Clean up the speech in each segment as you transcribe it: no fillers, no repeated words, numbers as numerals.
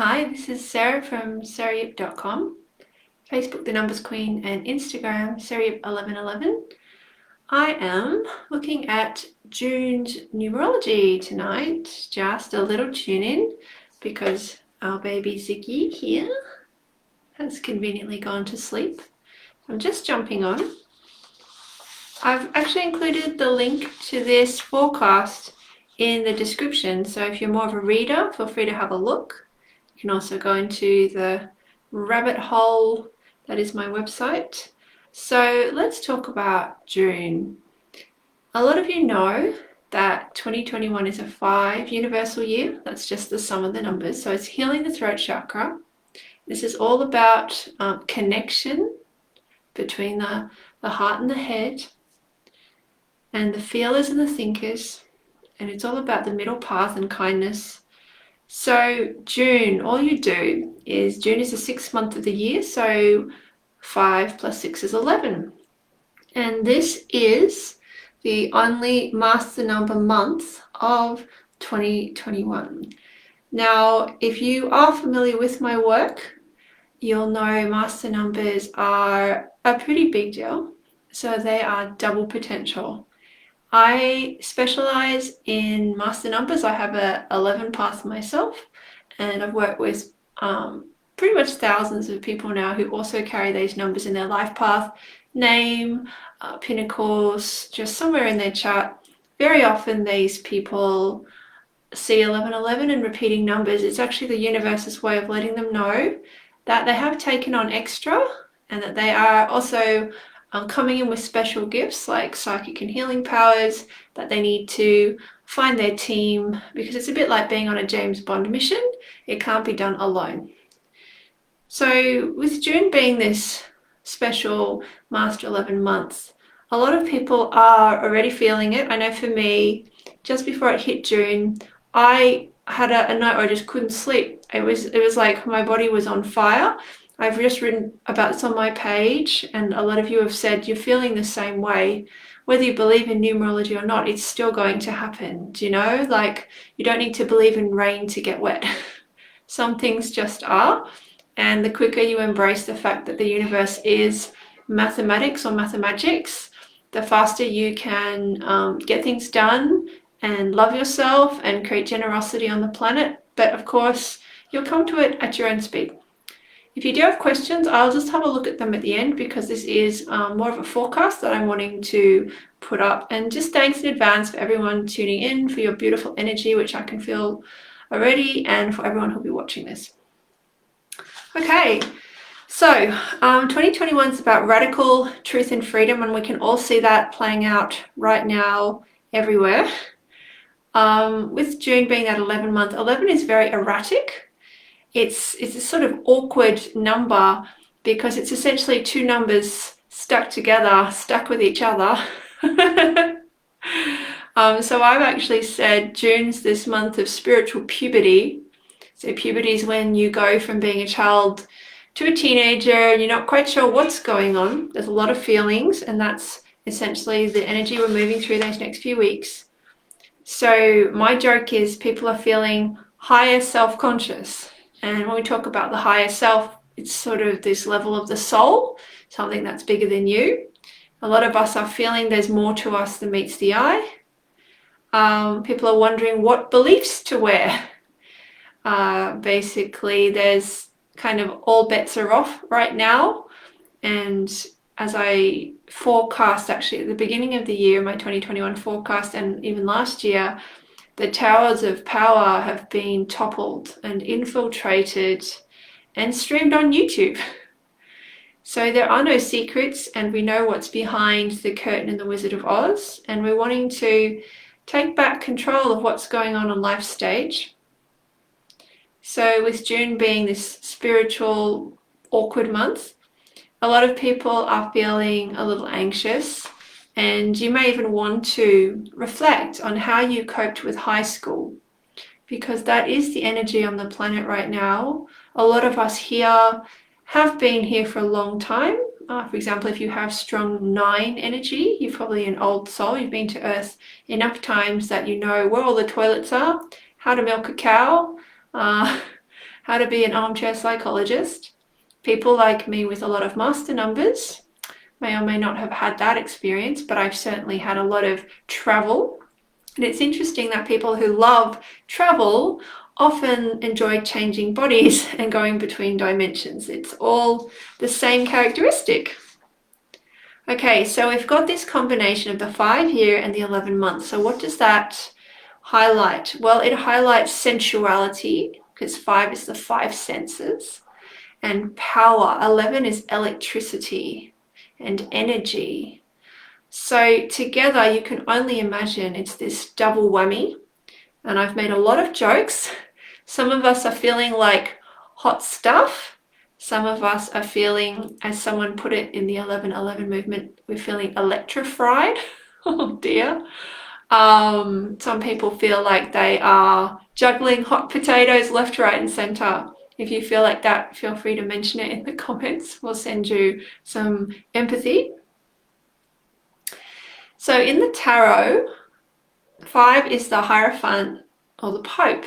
Hi, this is Sarah from sarayip.com, Facebook The Numbers Queen, and Instagram sarayip1111. I am looking at June's numerology tonight. Just a little tune in because our baby Ziggy here has conveniently gone to sleep. I'm just jumping on. I've actually included the link to this forecast in the description, so if you're more of a reader, feel free to have a look. You can also go into the rabbit hole that is my website. So let's talk about June. A lot of you know that 2021 is a 5 universal year. That's just the sum of the numbers. So it's healing the throat chakra. This is all about connection between the heart and the head, and the feelers and the thinkers. And it's all about the middle path and kindness. So June, all you do is, June is the 6th month of the year, so 5 plus 6 is 11. And this is the only master number month of 2021. Now, if you are familiar with my work, you'll know master numbers are a pretty big deal. So they are double potential. I specialize in master numbers. I have a 11 path myself, and I've worked with pretty much thousands of people now who also carry these numbers in their life path, name, pinnacles, just somewhere in their chart. Very often these people see 1111 and repeating numbers. It's actually the universe's way of letting them know that they have taken on extra and that they are also coming in with special gifts like psychic and healing powers, that they need to find their team, because it's a bit like being on a James Bond mission. It can't be done alone. So with June being this special Master 11 month, a lot of people are already feeling it. I know for me, just before it hit June, I had a night where I just couldn't sleep. It was like my body was on fire. I've just written about this on my page, and a lot of you have said you're feeling the same way. Whether you believe in numerology or not, it's still going to happen. Do you know? Like, you don't need to believe in rain to get wet. Some things just are. And the quicker you embrace the fact that the universe is mathematics or mathemagics, the faster you can get things done and love yourself and create generosity on the planet. But of course, you'll come to it at your own speed. If you do have questions, I'll just have a look at them at the end, because this is more of a forecast that I'm wanting to put up. And just thanks in advance for everyone tuning in, for your beautiful energy, which I can feel already, and for everyone who'll be watching this. Okay, so 2021 is about radical truth and freedom, and we can all see that playing out right now everywhere. With June being that 11 month, 11 is very erratic. It's a sort of awkward number because it's essentially two numbers stuck together, stuck with each other. So I've actually said June's this month of spiritual puberty. So puberty is when you go from being a child to a teenager and you're not quite sure what's going on. There's a lot of feelings, and that's essentially the energy we're moving through those next few weeks. So my joke is people are feeling higher self-conscious. And when we talk about the higher self, it's sort of this level of the soul, something that's bigger than you. A lot of us are feeling there's more to us than meets the eye. People are wondering what beliefs to wear. Basically, there's kind of all bets are off right now. And as I forecast actually at the beginning of the year, my 2021 forecast, and even last year, the towers of power have been toppled and infiltrated and streamed on YouTube. So there are no secrets, and we know what's behind the curtain in The Wizard of Oz, and we're wanting to take back control of what's going on life stage. So with June being this spiritual, awkward month, a lot of people are feeling a little anxious. And you may even want to reflect on how you coped with high school, because that is the energy on the planet right now. A lot of us here have been here for a long time. For example, if you have strong 9 energy, you're probably an old soul. You've been to Earth enough times that you know where all the toilets are, how to milk a cow, how how to be an armchair psychologist. People like me with a lot of master numbers may or may not have had that experience, but I've certainly had a lot of travel. And it's interesting that people who love travel often enjoy changing bodies and going between dimensions. It's all the same characteristic. Okay, so we've got this combination of the 5 year and the 11 months. So what does that highlight? Well, it highlights sensuality, because 5 is the 5 senses, and power. 11 is electricity and energy. So together you can only imagine it's this double whammy. And I've made a lot of jokes. Some of us are feeling like hot stuff. Some of us are feeling, as someone put it in the 11:11 movement, we're feeling electrified. Oh dear. Some people feel like they are juggling hot potatoes left, right, and center. If you feel like that, feel free to mention it in the comments. We'll send you some empathy. So in the tarot, 5 is the Hierophant or the Pope.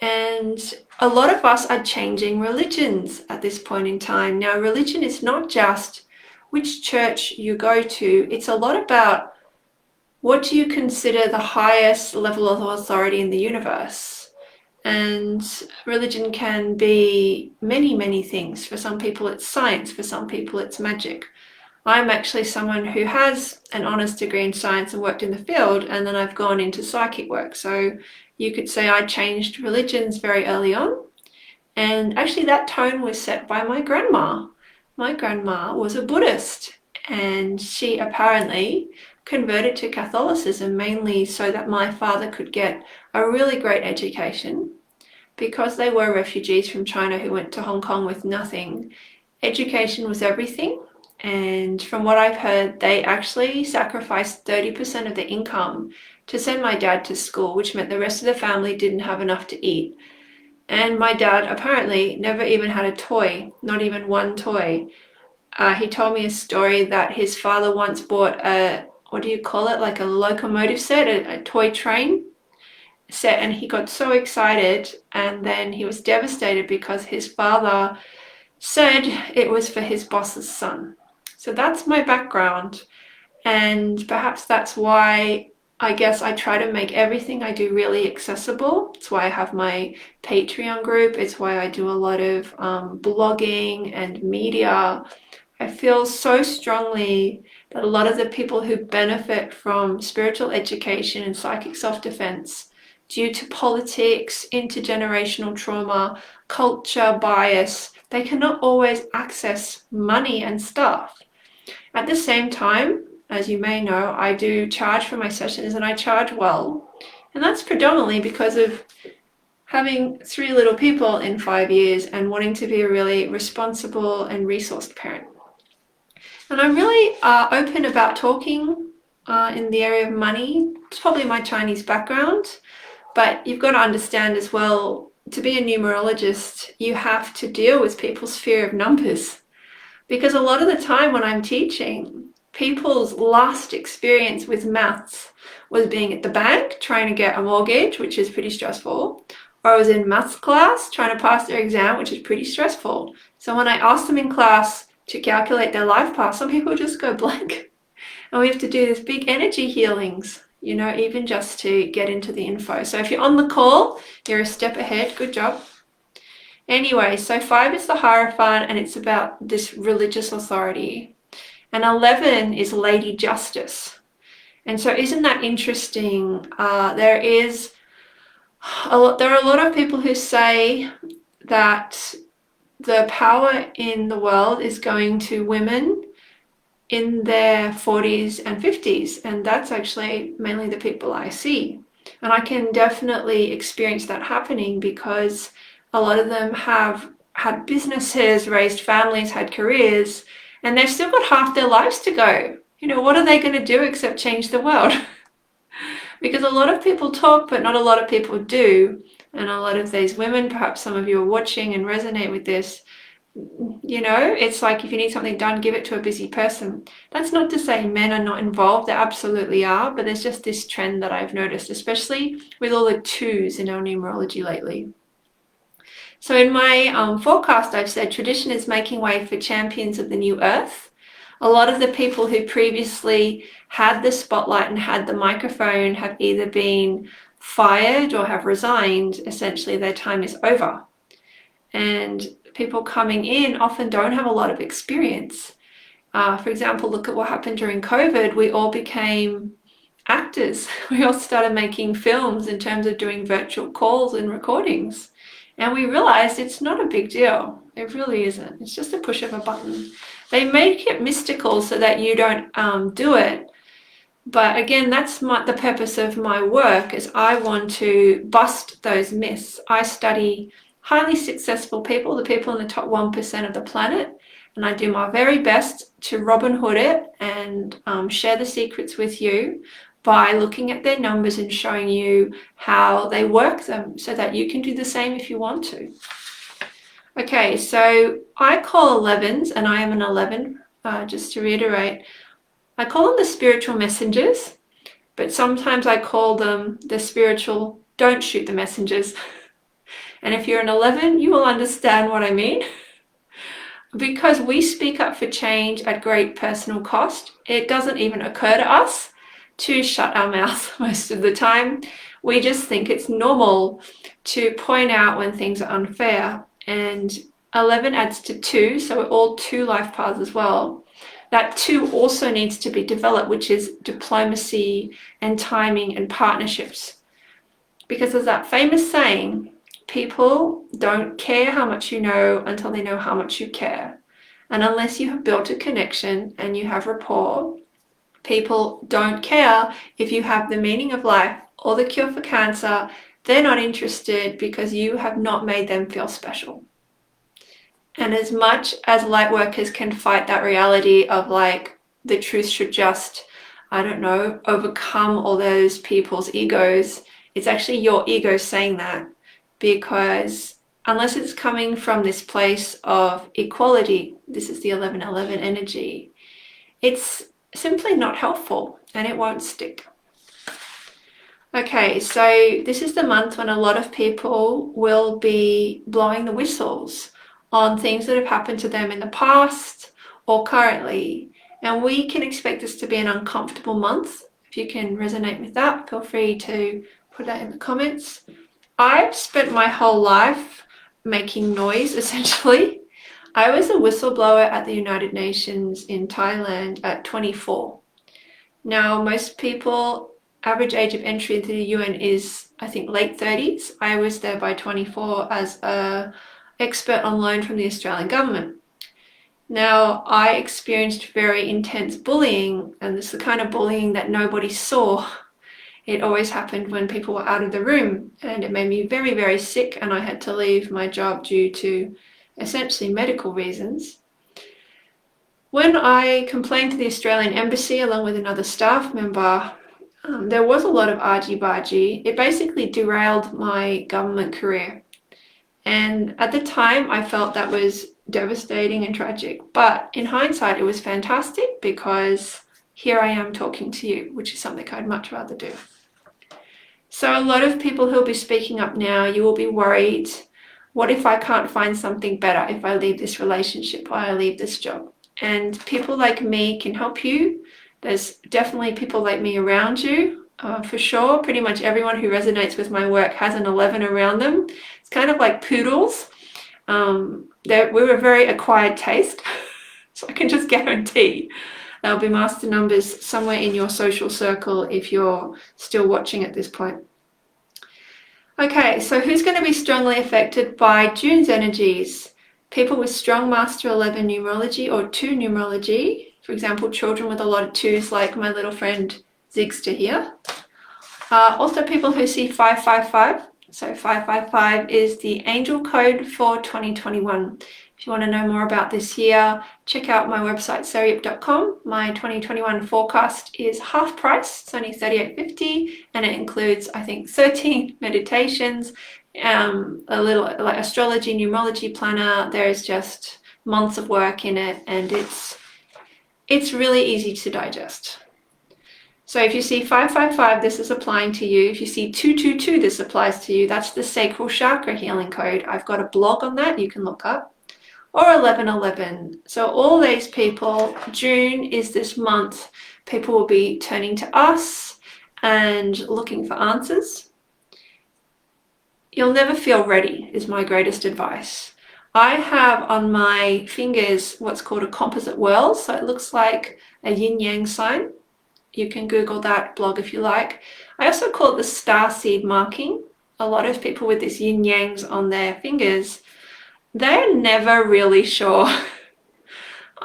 And a lot of us are changing religions at this point in time. Now, religion is not just which church you go to. It's a lot about what do you consider the highest level of authority in the universe. And religion can be many, many things. For some people, it's science. For some people, it's magic. I'm actually someone who has an honours degree in science and worked in the field, and then I've gone into psychic work. So you could say I changed religions very early on. And actually that tone was set by my grandma. My grandma was a Buddhist, and she apparently converted to Catholicism mainly so that my father could get a really great education. Because they were refugees from China who went to Hong Kong with nothing, education was everything. And from what I've heard, they actually sacrificed 30% of their income to send my dad to school, which meant the rest of the family didn't have enough to eat. And my dad apparently never even had a toy, not even one toy. He told me a story that his father once bought a, what do you call it, like a locomotive set, a toy train set, and he got so excited, and then he was devastated because his father said it was for his boss's son. So that's my background, and perhaps that's why I guess I try to make everything I do really accessible. It's why I have my Patreon group. It's why I do a lot of blogging and media. I feel so strongly that a lot of the people who benefit from spiritual education and psychic self-defense due to politics, intergenerational trauma, culture bias, they cannot always access money and stuff. At the same time, as you may know, I do charge for my sessions, and I charge well. And that's predominantly because of having 3 little people in 5 years and wanting to be a really responsible and resourced parent. And I'm really open about talking in the area of money. It's probably my Chinese background, but you've got to understand as well, to be a numerologist, you have to deal with people's fear of numbers. Because a lot of the time when I'm teaching, people's last experience with maths was being at the bank trying to get a mortgage, which is pretty stressful, or I was in maths class trying to pass their exam, which is pretty stressful. So when I ask them in class to calculate their life path, some people just go blank. And we have to do this big energy healings, you know, even just to get into the info. So if you're on the call, you're a step ahead. Good job. Anyway, so 5 is the Hierophant, and it's about this religious authority. And 11 is Lady Justice. And so isn't that interesting? There are a lot of people who say that the power in the world is going to women in their 40s and 50s. And that's actually mainly the people I see. And I can definitely experience that happening because a lot of them have had businesses, raised families, had careers, and they've still got half their lives to go. You know, what are they going to do except change the world? Because a lot of people talk, but not a lot of people do. And a lot of these women, perhaps some of you are watching and resonate with this, you know, it's like if you need something done, give it to a busy person. That's not to say men are not involved. They absolutely are. But there's just this trend that I've noticed, especially with all the 2s in our numerology lately. So in my forecast, I've said tradition is making way for champions of the new earth. A lot of the people who previously had the spotlight and had the microphone have either been fired or have resigned. Essentially, their time is over. And people coming in often don't have a lot of experience. For example, look at what happened during COVID. We all became actors. We all started making films in terms of doing virtual calls and recordings. And we realized it's not a big deal. It really isn't. It's just a push of a button. They make it mystical so that you don't do it. But again, that's the purpose of my work, is I want to bust those myths. I study highly successful people, the people in the top 1% of the planet, and I do my very best to Robin Hood it and share the secrets with you by looking at their numbers and showing you how they work them so that you can do the same if you want to. Okay, so I call 11s, and I am an 11, just to reiterate. I call them the spiritual messengers, but sometimes I call them the spiritual don't shoot the messengers. And if you're an 11, you will understand what I mean. Because we speak up for change at great personal cost, it doesn't even occur to us to shut our mouth most of the time. We just think it's normal to point out when things are unfair. And 11 adds to 2, so we're all 2 life paths as well. That 2 also needs to be developed, which is diplomacy and timing and partnerships. Because there's that famous saying, people don't care how much you know until they know how much you care. And unless you have built a connection and you have rapport, people don't care if you have the meaning of life or the cure for cancer. They're not interested because you have not made them feel special. And as much as light workers can fight that reality of like the truth should just, I don't know, overcome all those people's egos, it's actually your ego saying that, because unless it's coming from this place of equality, this is the 1111 energy, it's simply not helpful and it won't stick. Okay, so this is the month when a lot of people will be blowing the whistles on things that have happened to them in the past or currently. And we can expect this to be an uncomfortable month. If you can resonate with that, feel free to put that in the comments. I've spent my whole life making noise, essentially. I was a whistleblower at the United Nations in Thailand at 24. Now, most people, average age of entry into the UN is, I think, late 30s. I was there by 24 as an expert on loan from the Australian government. Now, I experienced very intense bullying, and this is the kind of bullying that nobody saw. It always happened when people were out of the room, and it made me very, very sick, and I had to leave my job due to essentially medical reasons. When I complained to the Australian Embassy along with another staff member, there was a lot of argy-bargy. It basically derailed my government career. And at the time, I felt that was devastating and tragic. But in hindsight, it was fantastic because here I am talking to you, which is something I'd much rather do. So a lot of people who'll be speaking up now, you will be worried, what if I can't find something better if I leave this relationship or I leave this job? And people like me can help you. There's definitely people like me around you, for sure. Pretty much everyone who resonates with my work has an 11 around them. It's kind of like poodles. We're a very acquired taste, so I can just guarantee there'll be master numbers somewhere in your social circle if you're still watching at this point. Okay, so who's going to be strongly affected by June's energies? People with strong Master 11 numerology or 2 numerology. For example, children with a lot of 2s like my little friend Zigster here. Also people who see 555. So 555 is the angel code for 2021. If you want to know more about this year, check out my website, sariyup.com. My 2021 forecast is half price. It's only $38.50, and it includes, I think, 13 meditations, a little like astrology, numerology planner. There's just months of work in it, and it's really easy to digest. So if you see 555, this is applying to you. If you see 222, this applies to you. That's the sacral chakra healing code. I've got a blog on that you can look up. Or 1111. So all these people, June is this month. People will be turning to us and looking for answers. You'll never feel ready is my greatest advice. I have on my fingers what's called a composite whirl. So it looks like a yin-yang sign. You can Google that blog if you like. I also call it the star seed marking. A lot of people with this yin-yangs on their fingers, they're never really sure.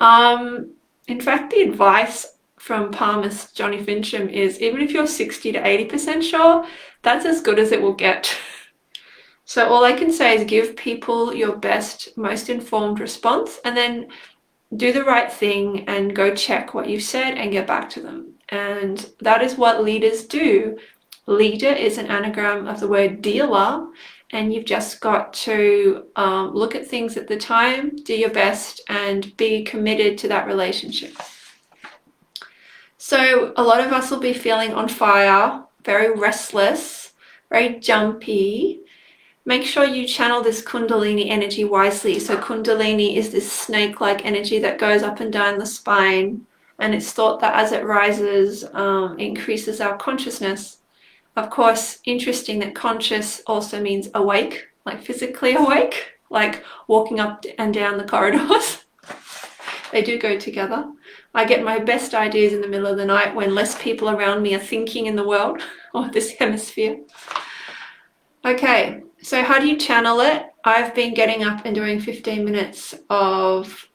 In fact, the advice from palmist Johnny Fincham is even if you're 60 to 80% sure, that's as good as it will get. So all I can say is give people your best, most informed response, and then do the right thing and go check what you've said and get back to them. And that is what leaders do. Leader is an anagram of the word dealer, and you've just got to look at things at the time, do your best, and be committed to that relationship. So a lot of us will be feeling on fire, very restless, very jumpy. Make sure you channel this Kundalini energy wisely. So Kundalini is this snake-like energy that goes up and down the spine, and it's thought that as it rises, increases our consciousness. Of course, interesting that conscious also means awake, like physically awake, like walking up and down the corridors. They do go together. I get my best ideas in the middle of the night when less people around me are thinking in the world or this hemisphere. Okay, so how do you channel it? I've been getting up and doing 15 minutes of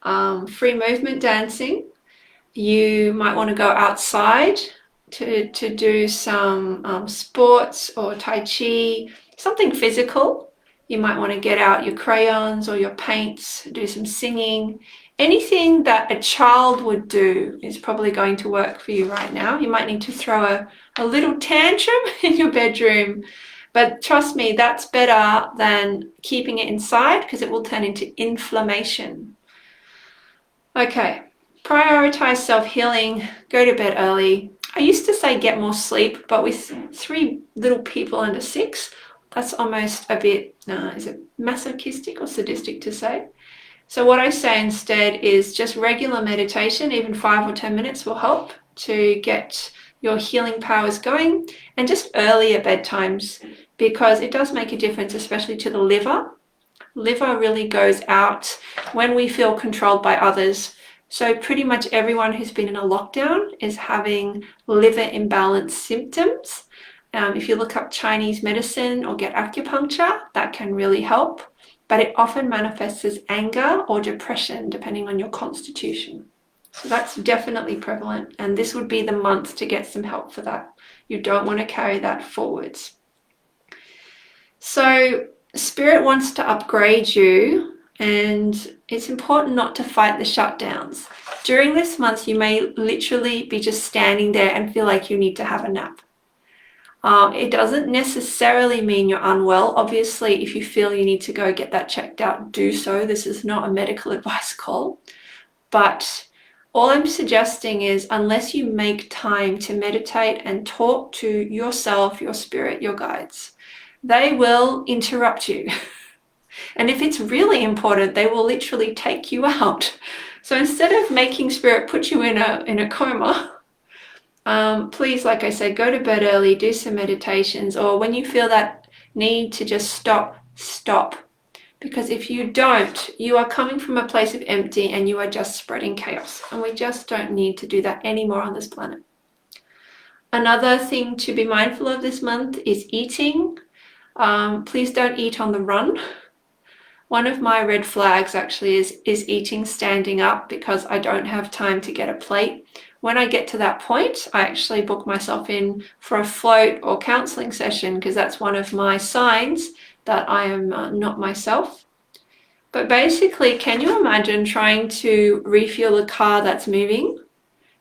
free movement dancing. You might want to go outside to do some sports or Tai Chi, something physical. You might want to get out your crayons or your paints, do some singing. Anything that a child would do is probably going to work for you right now. You might need to throw a little tantrum in your bedroom, but trust me, that's better than keeping it inside because it will turn into inflammation. Okay, prioritize self-healing, go to bed early. I used to say get more sleep, but with 3 little people under 6, that's almost a bit, is it masochistic or sadistic to say? So what I say instead is just regular meditation, even 5 or 10 minutes will help to get your healing powers going, and just earlier bedtimes, because it does make a difference, especially to the liver. Liver really goes out when we feel controlled by others. So pretty much everyone who's been in a lockdown is having liver imbalance symptoms. If you look up Chinese medicine or get acupuncture, that can really help. But it often manifests as anger or depression, depending on your constitution. So that's definitely prevalent, and this would be the month to get some help for that. You don't want to carry that forwards. So Spirit wants to upgrade you, and it's important not to fight the shutdowns. During this month, you may literally be just standing there and feel like you need to have a nap. It doesn't necessarily mean you're unwell. Obviously, if you feel you need to go get that checked out, do so. This is not a medical advice call. But all I'm suggesting is, unless you make time to meditate and talk to yourself, your spirit, your guides, they will interrupt you. And if it's really important, they will literally take you out. So instead of making spirit put you in a coma, please, like I said, go to bed early, do some meditations, or when you feel that need to just stop. Because if you don't, you are coming from a place of empty and you are just spreading chaos. And we just don't need to do that anymore on this planet. Another thing to be mindful of this month is eating. Please don't eat on the run. One of my red flags actually is eating standing up, because I don't have time to get a plate. When I get to that point, I actually book myself in for a float or counseling session, because that's one of my signs that I am not myself. But basically, can you imagine trying to refuel a car that's moving?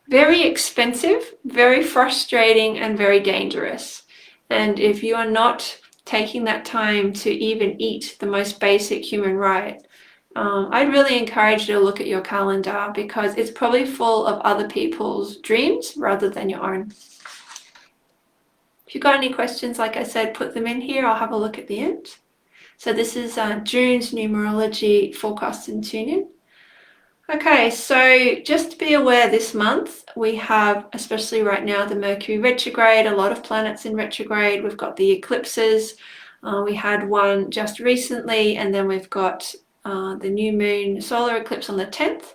Very expensive, very frustrating, and very dangerous. And if you are not taking that time to even eat the most basic human right, I'd really encourage you to look at your calendar, because it's probably full of other people's dreams rather than your own. If you've got any questions, like I said, put them in here. I'll have a look at the end. So this is June's numerology forecast and tune-in. Okay, so just to be aware, this month we have, especially right now, the Mercury retrograde, a lot of planets in retrograde. We've got the eclipses. We had one just recently, and then we've got the new moon solar eclipse on the 10th.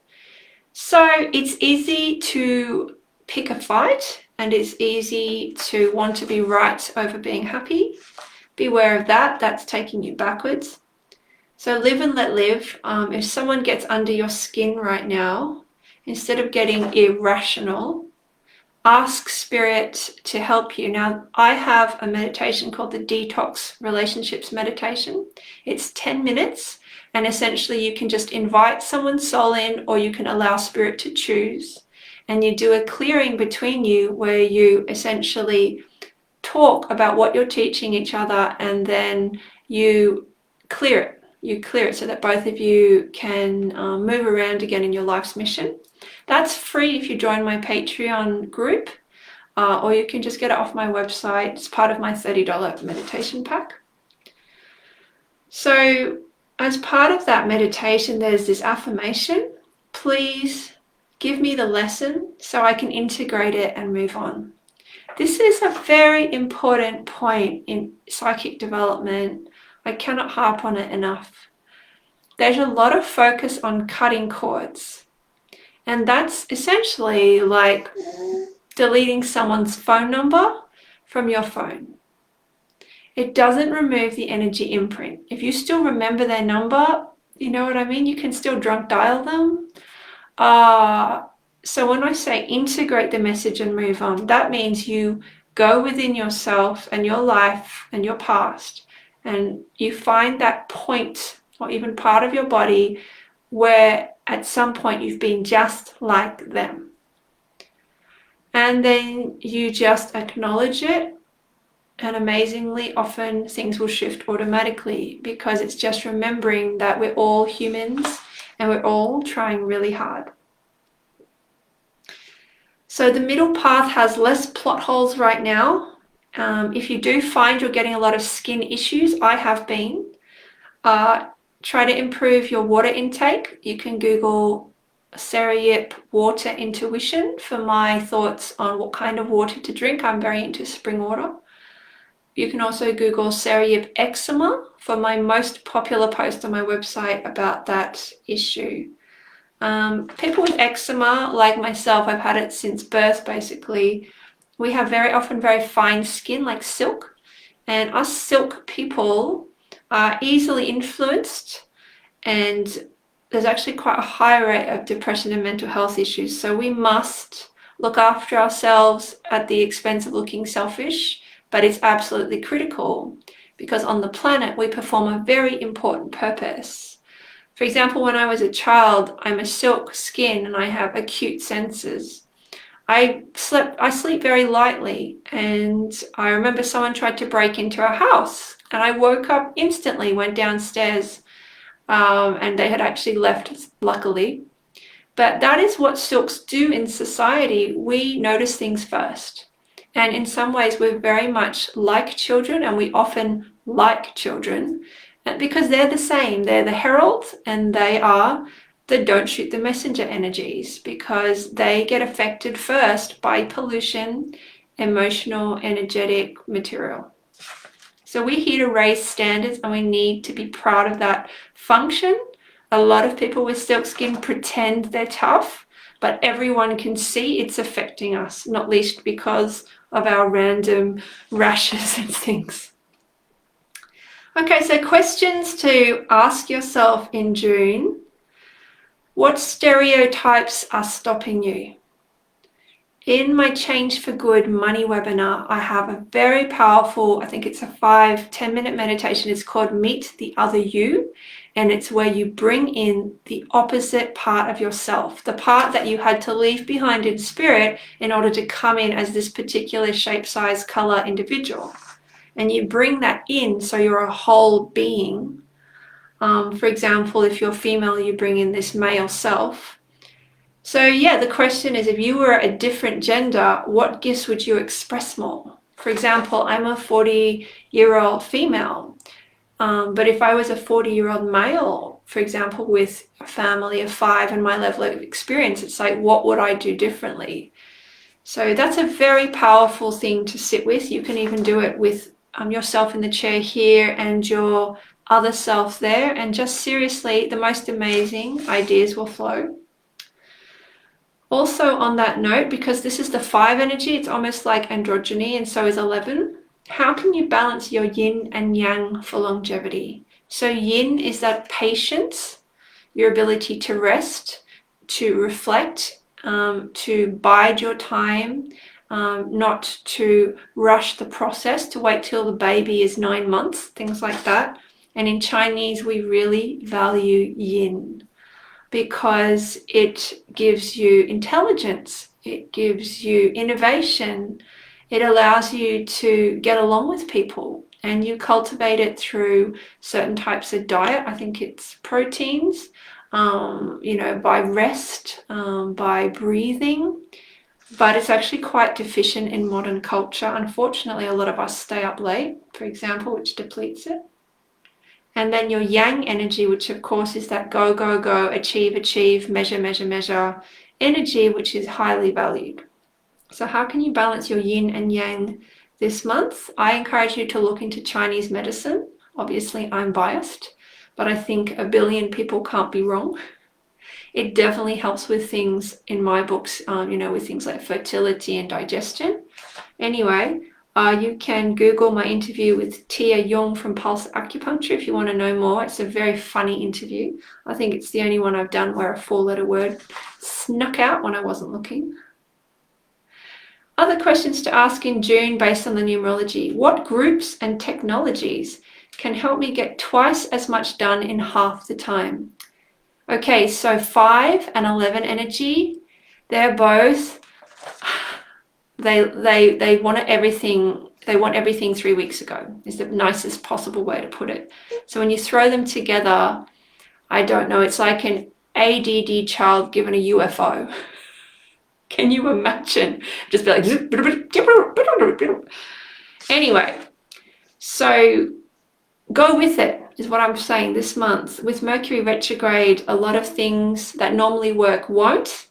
So it's easy to pick a fight, and it's easy to want to be right over being happy. Beware of that. That's taking you backwards. So live and let live. If someone gets under your skin right now, instead of getting irrational, ask Spirit to help you. Now, I have a meditation called the Detox Relationships Meditation. It's 10 minutes, and essentially you can just invite someone's soul in, or you can allow Spirit to choose. And you do a clearing between you where you essentially talk about what you're teaching each other, and then you clear it. You clear it so that both of you can move around again in your life's mission. That's free if you join my Patreon group, or you can just get it off my website. It's part of my $30 meditation pack. So as part of that meditation, there's this affirmation: please give me the lesson so I can integrate it and move on. This is a very important point in psychic development. I cannot harp on it enough. There's a lot of focus on cutting cords, and that's essentially like deleting someone's phone number from your phone. It doesn't remove the energy imprint. If you still remember their number, you know what I mean? You can still drunk dial them. So when I say integrate the message and move on, that means you go within yourself and your life and your past, and you find that point or even part of your body where at some point you've been just like them. And then you just acknowledge it, and amazingly often things will shift automatically, because it's just remembering that we're all humans and we're all trying really hard. So the middle path has less plot holes right now. If you do find you're getting a lot of skin issues, I have been, try to improve your water intake. You can Google Sarah water intuition for my thoughts on what kind of water to drink. I'm very into spring water. You can also Google Sarah eczema for my most popular post on my website about that issue. People with eczema, like myself, I've had it since birth basically. We have very often very fine skin, like silk, and us silk people are easily influenced, and there's actually quite a high rate of depression and mental health issues. So we must look after ourselves at the expense of looking selfish, but it's absolutely critical, because on the planet we perform a very important purpose. For example, when I was a child, I'm a silk skin and I have acute senses. I sleep very lightly, and I remember someone tried to break into our house, and I woke up instantly, went downstairs, and they had actually left, luckily. But that is what silks do in society. We notice things first. And in some ways, we're very much like children, and we often like children, because they're the same. They're the heralds, and they are the don't shoot the messenger energies, because they get affected first by pollution, emotional, energetic material. So we're here to raise standards, and we need to be proud of that function. A lot of people with silk skin pretend they're tough, but everyone can see it's affecting us, not least because of our random rashes and things. Okay, so questions to ask yourself in June. What stereotypes are stopping you? In my Change for Good money webinar, I have a very powerful, I think it's a 5-10 minute meditation. It's called Meet the Other You. And it's where you bring in the opposite part of yourself, the part that you had to leave behind in spirit in order to come in as this particular shape, size, color individual. And you bring that in so you're a whole being. For example, if you're female, you bring in this male self. So yeah, the question is, if you were a different gender, what gifts would you express more? For example, I'm a 40-year-old female, but if I was a 40-year-old male, for example, with a family of 5 and my level of experience, it's like, what would I do differently? So that's a very powerful thing to sit with. You can even do it with yourself in the chair here and your other self there, and just seriously, the most amazing ideas will flow. Also on that note, because this is the 5 energy, it's almost like androgyny, and so is 11. How can you balance your yin and yang for longevity? So yin is that patience, your ability to rest, to reflect, to bide your time, not to rush the process, to wait till the baby is 9 months, things like that. And in Chinese, we really value yin, because it gives you intelligence, it gives you innovation, it allows you to get along with people, and you cultivate it through certain types of diet. I think it's proteins, by rest, by breathing, but it's actually quite deficient in modern culture. Unfortunately, a lot of us stay up late, for example, which depletes it. And then your yang energy, which of course is that go, go, go, achieve, achieve, measure, measure, measure energy, which is highly valued. So how can you balance your yin and yang this month? I encourage you to look into Chinese medicine. Obviously, I'm biased, but I think 1 billion people can't be wrong. It definitely helps with things in my books, with things like fertility and digestion. Anyway, you can Google my interview with Tia Young from Pulse Acupuncture if you want to know more. It's a very funny interview. I think it's the only one I've done where a 4-letter word snuck out when I wasn't looking. Other questions to ask in June based on the numerology. What groups and technologies can help me get twice as much done in half the time? Okay, so 5 and 11 energy, they're both... They want everything. They want everything 3 weeks ago, is the nicest possible way to put it. So when you throw them together, I don't know, it's like an ADD child given a UFO. Can you imagine? Just be like... Anyway, so go with it, is what I'm saying this month. With Mercury retrograde, a lot of things that normally work won't.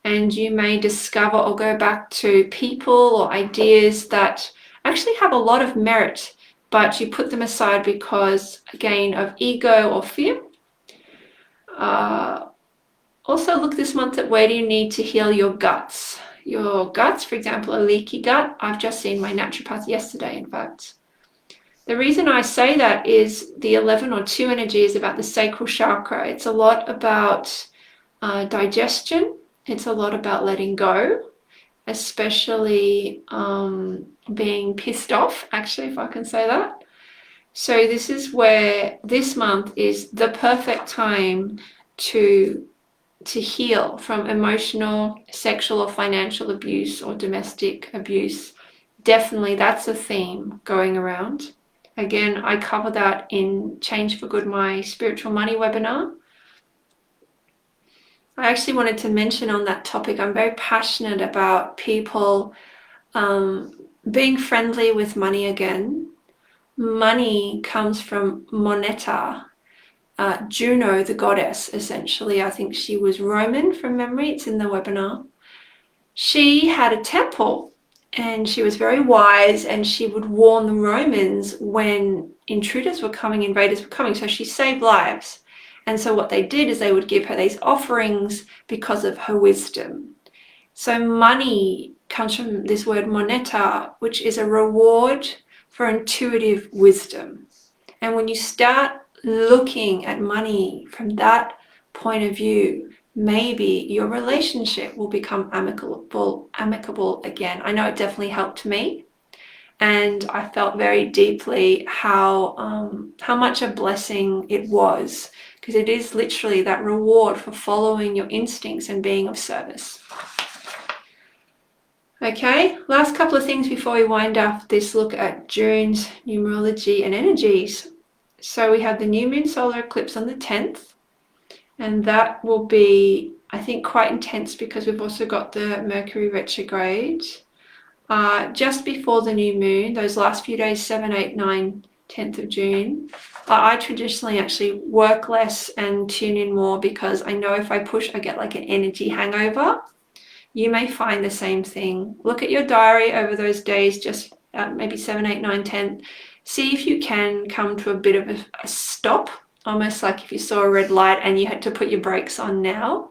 And you may discover or go back to people or ideas that actually have a lot of merit, but you put them aside because, again, of ego or fear. Also look this month at where do you need to heal your guts. Your guts, for example, a leaky gut. I've just seen my naturopath yesterday, in fact. The reason I say that is the 11 or 2 energy is about the sacral chakra. It's a lot about digestion. It's a lot about letting go, especially being pissed off, actually, if I can say that. So this is where this month is the perfect time to heal from emotional, sexual or financial abuse or domestic abuse. Definitely, that's a theme going around. Again, I cover that in Change for Good, my spiritual money webinar. I actually wanted to mention on that topic, I'm very passionate about people being friendly with money again. Money comes from Moneta, Juno, the goddess, essentially. I think she was Roman from memory. It's in the webinar. She had a temple and she was very wise, and she would warn the Romans when intruders were coming, invaders were coming. So she saved lives. And so what they did is they would give her these offerings because of her wisdom. So money comes from this word moneta, which is a reward for intuitive wisdom. And when you start looking at money from that point of view, maybe your relationship will become amicable again. I know it definitely helped me. And I felt very deeply how much a blessing it was, because it is literally that reward for following your instincts and being of service. Okay, last couple of things before we wind up this look at June's numerology and energies. So we have the new moon solar eclipse on the 10th, and that will be, I think, quite intense because we've also got the Mercury retrograde. just before the new moon, those last few days, 7, 8, 9, 10th of June, I traditionally actually work less and tune in more, because I know if I push, I get like an energy hangover. You may find the same thing. Look at your diary over those days, just maybe 7, 8, 9, 10. See if you can come to a bit of a stop, almost like if you saw a red light and you had to put your brakes on now.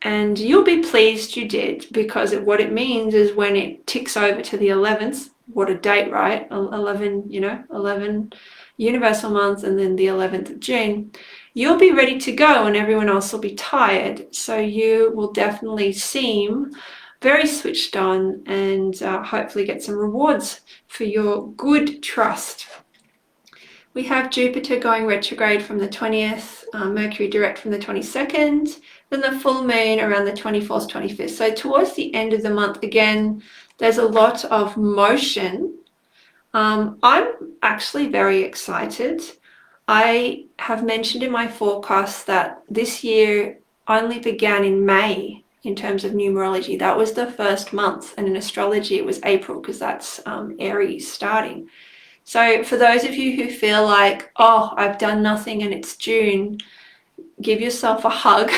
And you'll be pleased you did, because what it means is when it ticks over to the 11th, what a date, right? 11, 11 universal months, and then the 11th of June, you'll be ready to go and everyone else will be tired. So you will definitely seem very switched on, and hopefully get some rewards for your good trust. We have Jupiter going retrograde from the 20th, Mercury direct from the 22nd, then the full moon around the 24th, 25th. So towards the end of the month, again, there's a lot of motion. I'm actually very excited. I have mentioned in my forecast that this year only began in May in terms of numerology. That was the first month, and in astrology it was April, because that's Aries starting. So for those of you who feel like, oh, I've done nothing and it's June, give yourself a hug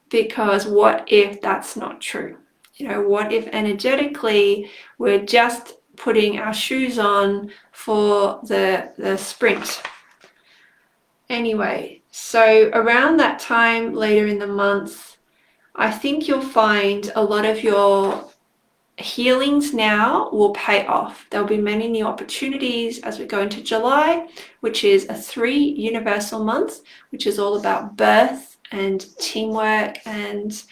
because what if that's not true? What if energetically we're just putting our shoes on for the sprint? Anyway, so around that time later in the month, I think you'll find a lot of your healings now will pay off. There'll be many new opportunities as we go into July, which is a 3 universal month, which is all about birth and teamwork and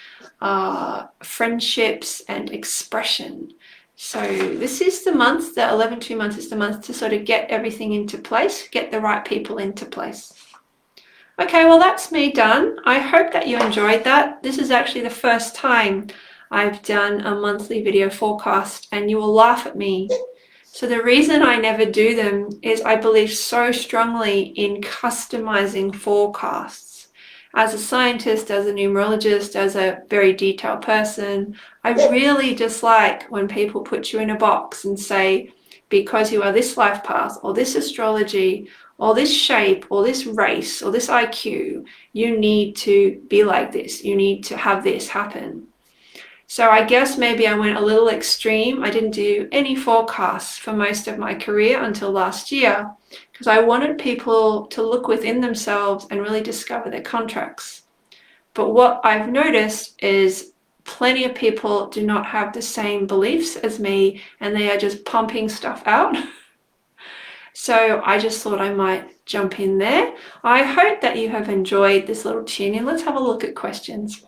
friendships and expression. So this is the month, the 11-2 month is the month to sort of get everything into place, get the right people into place. Okay, well, that's me done. I hope that you enjoyed that. This is actually the first time I've done a monthly video forecast, and you will laugh at me. So the reason I never do them is I believe so strongly in customizing forecasts. As a scientist, as a numerologist, as a very detailed person, I really dislike when people put you in a box and say, because you are this life path or this astrology or this shape or this race or this IQ, you need to be like this. You need to have this happen. So I guess maybe I went a little extreme. I didn't do any forecasts for most of my career until last year, because I wanted people to look within themselves and really discover their contracts. But what I've noticed is plenty of people do not have the same beliefs as me, and they are just pumping stuff out. So I just thought I might jump in there. I hope that you have enjoyed this little tune-in. Let's have a look at questions.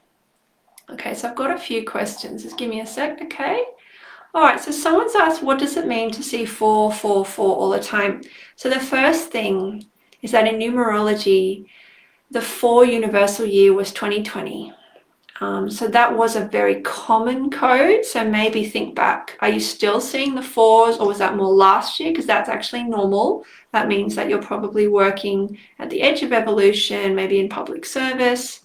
Okay, so I've got a few questions. Just give me a sec, okay? All right, so someone's asked, what does it mean to see 4, 4, 4 all the time? So the first thing is that in numerology, the 4 universal year was 2020. So that was a very common code. So maybe think back. Are you still seeing the 4s, or was that more last year? Because that's actually normal. That means that you're probably working at the edge of evolution, maybe in public service.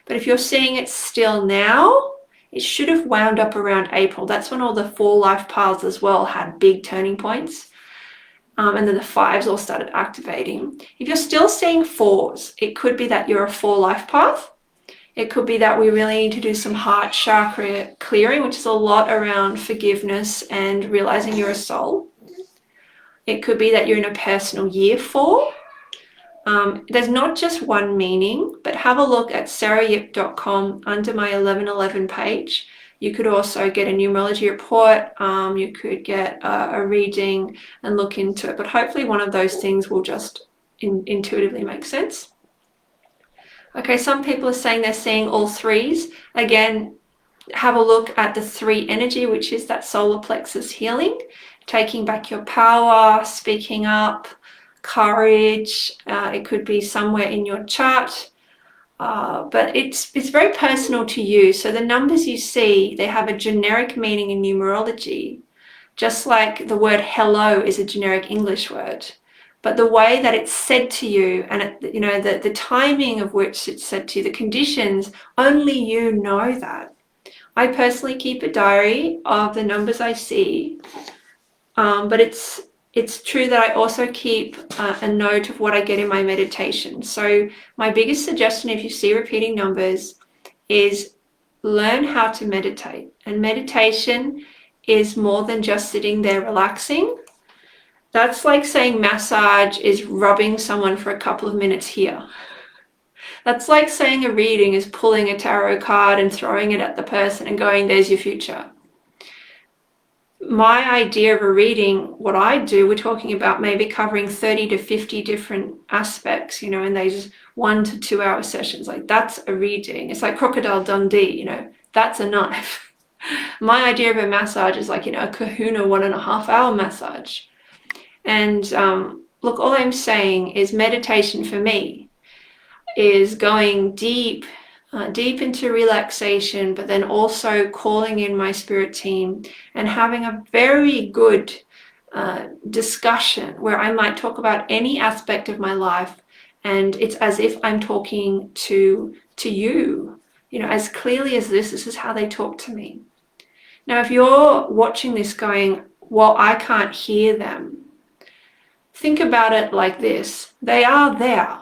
But if you're seeing it still now, it should have wound up around April. That's when all the 4 life paths as well had big turning points. And then the 5s all started activating. If you're still seeing 4s, it could be that you're a 4 life path. It could be that we really need to do some heart chakra clearing, which is a lot around forgiveness and realizing you're a soul. It could be that you're in a personal year 4. There's not just one meaning, but have a look at sarayip.com under my 1111 page. You could also get a numerology report. You could get a reading and look into it. But hopefully one of those things will just intuitively make sense. Okay, some people are saying they're seeing all 3s. Again, have a look at the 3 energy, which is that solar plexus healing, taking back your power, speaking up, courage. It could be somewhere in your chart, but it's very personal to you. So the numbers you see, they have a generic meaning in numerology, just like the word hello is a generic English word. But the way that it's said to you, and the timing of which it's said to you, the conditions, only you know that. I personally keep a diary of the numbers I see, but it's true that I also keep a note of what I get in my meditation. So my biggest suggestion, if you see repeating numbers, is learn how to meditate. And meditation is more than just sitting there relaxing. That's like saying massage is rubbing someone for a couple of minutes here. That's like saying a reading is pulling a tarot card and throwing it at the person and going, there's your future. My idea of a reading, what I do, we're talking about maybe covering 30 to 50 different aspects, you know, in these 1 to 2 hour sessions. Like, that's a reading. It's like Crocodile Dundee, you know, that's a knife. My idea of a massage is like, you know, a kahuna 1.5 hour massage. And look, all I'm saying is meditation for me is going deep into relaxation, but then also calling in my spirit team and having a very good discussion where I might talk about any aspect of my life, and it's as if I'm talking to you, you know, as clearly as this is how they talk to me. Now, if you're watching this going, well, I can't hear them, think about it like this. They are there,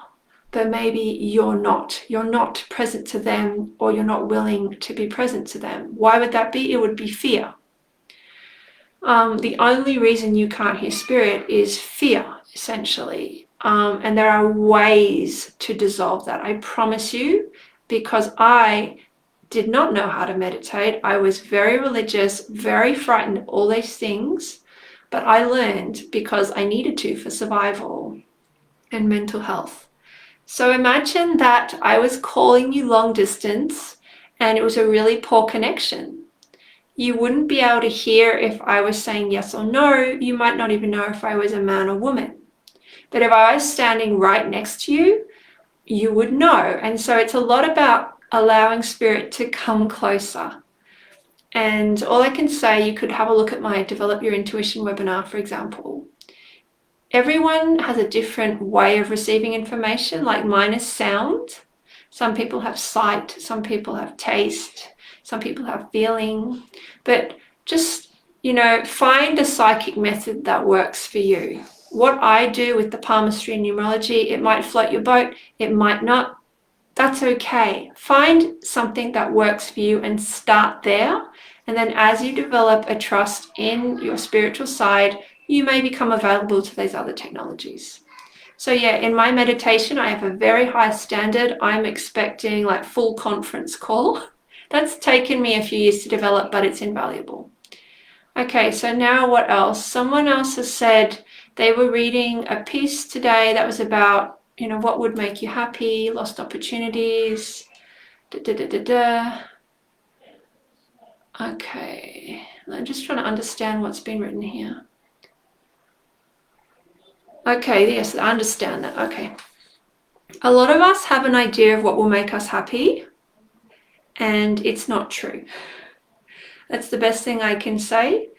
but maybe you're not present to them, or you're not willing to be present to them. Why would that be? It would be fear. The only reason you can't hear spirit is fear, essentially. And there are ways to dissolve that, I promise you, because I did not know how to meditate. I was very religious, very frightened of all these things, but I learned because I needed to for survival and mental health. So imagine that I was calling you long distance and it was a really poor connection. You wouldn't be able to hear if I was saying yes or no. You might not even know if I was a man or woman. But if I was standing right next to you, you would know. And so it's a lot about allowing spirit to come closer. And all I can say, you could have a look at my Develop Your Intuition webinar, for example. Everyone has a different way of receiving information. Like, mine is sound. Some people have sight, some people have taste, some people have feeling. But just, you know, find a psychic method that works for you. What I do with the palmistry and numerology, it might float your boat, it might not. That's okay. Find something that works for you and start there. And then as you develop a trust in your spiritual side, you may become available to these other technologies. So yeah, in my meditation, I have a very high standard. I'm expecting like full conference call. That's taken me a few years to develop, but it's invaluable. Okay, so now what else? Someone else has said they were reading a piece today that was about, you know, what would make you happy, lost opportunities, Okay, I'm just trying to understand what's been written here. Okay, yes, I understand that. Okay. A lot of us have an idea of what will make us happy, and it's not true. That's the best thing I can say,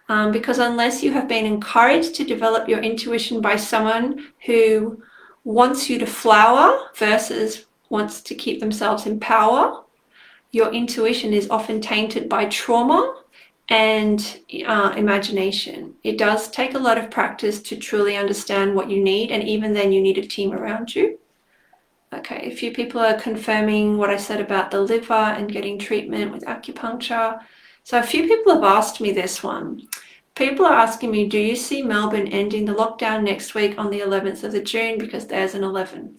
because unless you have been encouraged to develop your intuition by someone who wants you to flower versus wants to keep themselves in power, your intuition is often tainted by trauma and imagination. It does take a lot of practice to truly understand what you need, and even then you need a team around you. Okay, a few people are confirming what I said about the liver and getting treatment with acupuncture. So a few people have asked me this one. People are asking me, do you see Melbourne ending the lockdown next week on the 11th of June because there's an 11?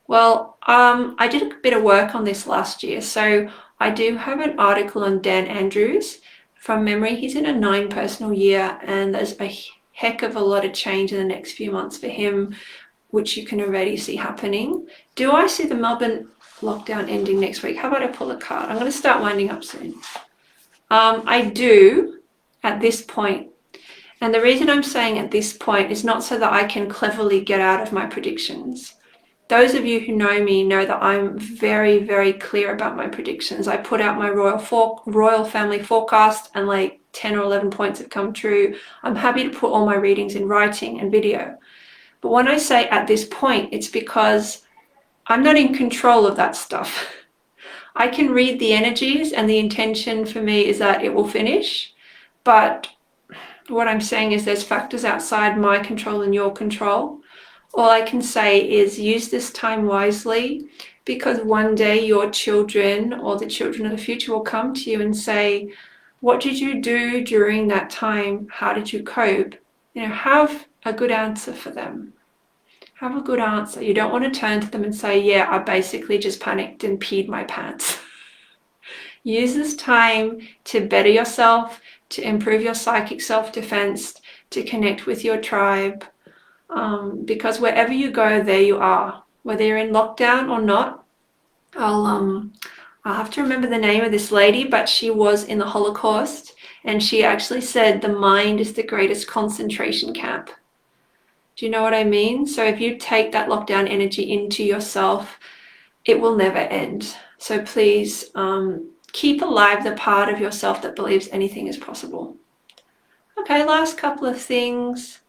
Well, I did a bit of work on this last year, so I do have an article on Dan Andrews. From memory, he's in a 9 personal year, and there's a heck of a lot of change in the next few months for him, which you can already see happening. Do I see the Melbourne lockdown ending next week? How about I pull a card? I'm going to start winding up soon. I do at this point. And the reason I'm saying at this point is not so that I can cleverly get out of my predictions. Those of you who know me know that I'm very, very clear about my predictions. I put out my royal family forecast, and like 10 or 11 points have come true. I'm happy to put all my readings in writing and video. But when I say at this point, it's because I'm not in control of that stuff. I can read the energies, and the intention for me is that it will finish. But what I'm saying is there's factors outside my control and your control. All I can say is use this time wisely, because one day your children or the children of the future will come to you and say, what did you do during that time? How did you cope? Have a good answer for them. Have a good answer. You don't want to turn to them and say, yeah, I basically just panicked and peed my pants. Use this time to better yourself, to improve your psychic self-defense, to connect with your tribe, because wherever you go, there you are. Whether you're in lockdown or not, I'll have to remember the name of this lady, but she was in the Holocaust, and she actually said the mind is the greatest concentration camp. Do you know what I mean? So if you take that lockdown energy into yourself, it will never end. So please keep alive the part of yourself that believes anything is possible. Okay, last couple of things.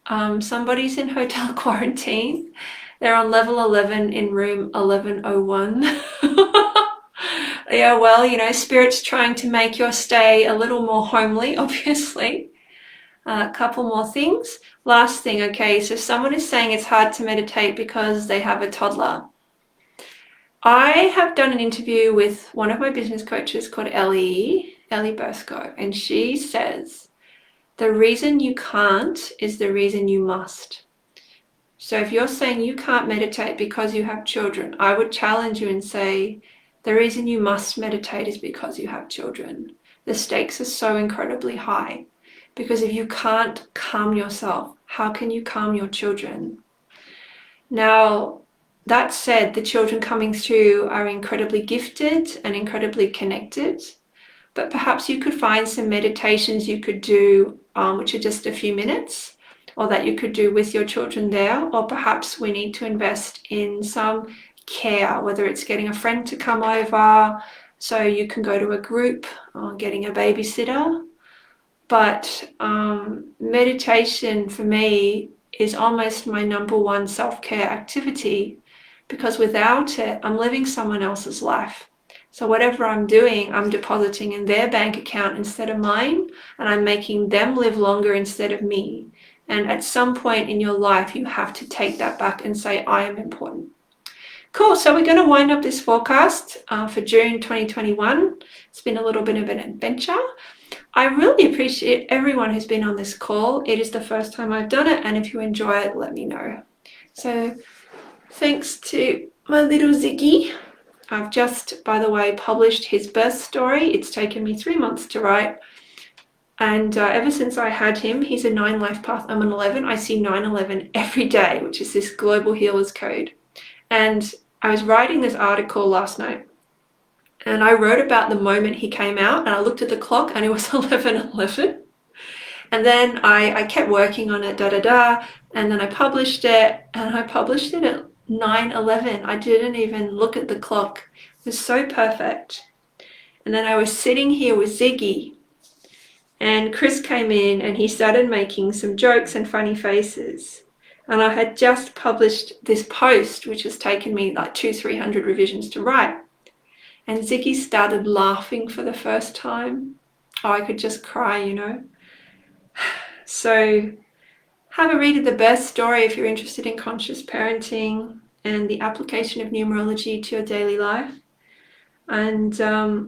Somebody's in hotel quarantine. They're on level 11 in room 1101. Yeah, well, Spirit's trying to make your stay a little more homely, obviously. A couple more things. Last thing, okay, so someone is saying it's hard to meditate because they have a toddler. I have done an interview with one of my business coaches called Ellie Bursko, and she says, the reason you can't is the reason you must. So if you're saying you can't meditate because you have children, I would challenge you and say, the reason you must meditate is because you have children. The stakes are so incredibly high, because if you can't calm yourself, how can you calm your children? Now, that said, the children coming through are incredibly gifted and incredibly connected, but perhaps you could find some meditations you could do, which are just a few minutes, or that you could do with your children there, or perhaps we need to invest in some care, whether it's getting a friend to come over so you can go to a group, or getting a babysitter. But meditation for me is almost my number one self-care activity, because without it, I'm living someone else's life. So whatever I'm doing, I'm depositing in their bank account instead of mine, and I'm making them live longer instead of me. And at some point in your life, you have to take that back and say, I am important. Cool, so we're going to wind up this forecast for June 2021. It's been a little bit of an adventure. I really appreciate everyone who's been on this call. It is the first time I've done it, and if you enjoy it, let me know. So thanks to my little Ziggy. I've just, by the way, published his birth story. It's taken me 3 months to write. And ever since I had him, he's a 9 life path. I'm an 11. I see 911 every day, which is this global healer's code. And I was writing this article last night, and I wrote about the moment he came out, and I looked at the clock and it was 11:11. And then I kept working on it, and then I published it, and I published it at 9:11. I didn't even look at the clock. It was so perfect. And then I was sitting here with Ziggy, and Chris came in and he started making some jokes and funny faces. And I had just published this post, which has taken me like 200-300 revisions to write. And Ziggy started laughing for the first time. Oh, I could just cry. So have a read of the birth story if you're interested in conscious parenting and the application of numerology to your daily life. And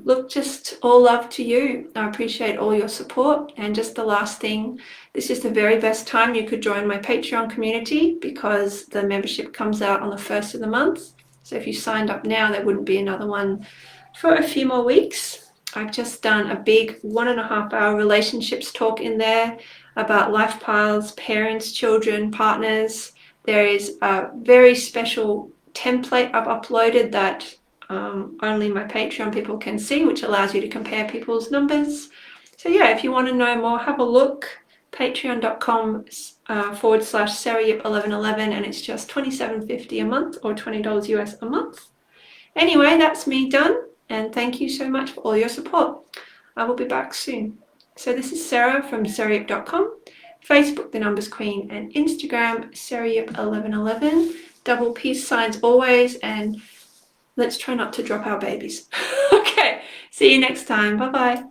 look, just all love to you. I appreciate all your support. And just the last thing, this is the very best time you could join my Patreon community, because the membership comes out on the 1st of the month. So if you signed up now, there wouldn't be another one for a few more weeks. I've just done a big 1.5-hour relationships talk in there about life piles, parents, children, partners. There is a very special template I've uploaded that only my Patreon people can see, which allows you to compare people's numbers. So yeah, if you want to know more, have a look. Patreon.com/SarahYip1111, and it's just $27.50 a month, or $20 US a month. Anyway, that's me done, and thank you so much for all your support. I will be back soon. So this is Sarah from SarahYip.com, Facebook The Numbers Queen, and Instagram SarahYip1111. Double peace signs always, and let's try not to drop our babies. Okay, see you next time. Bye bye.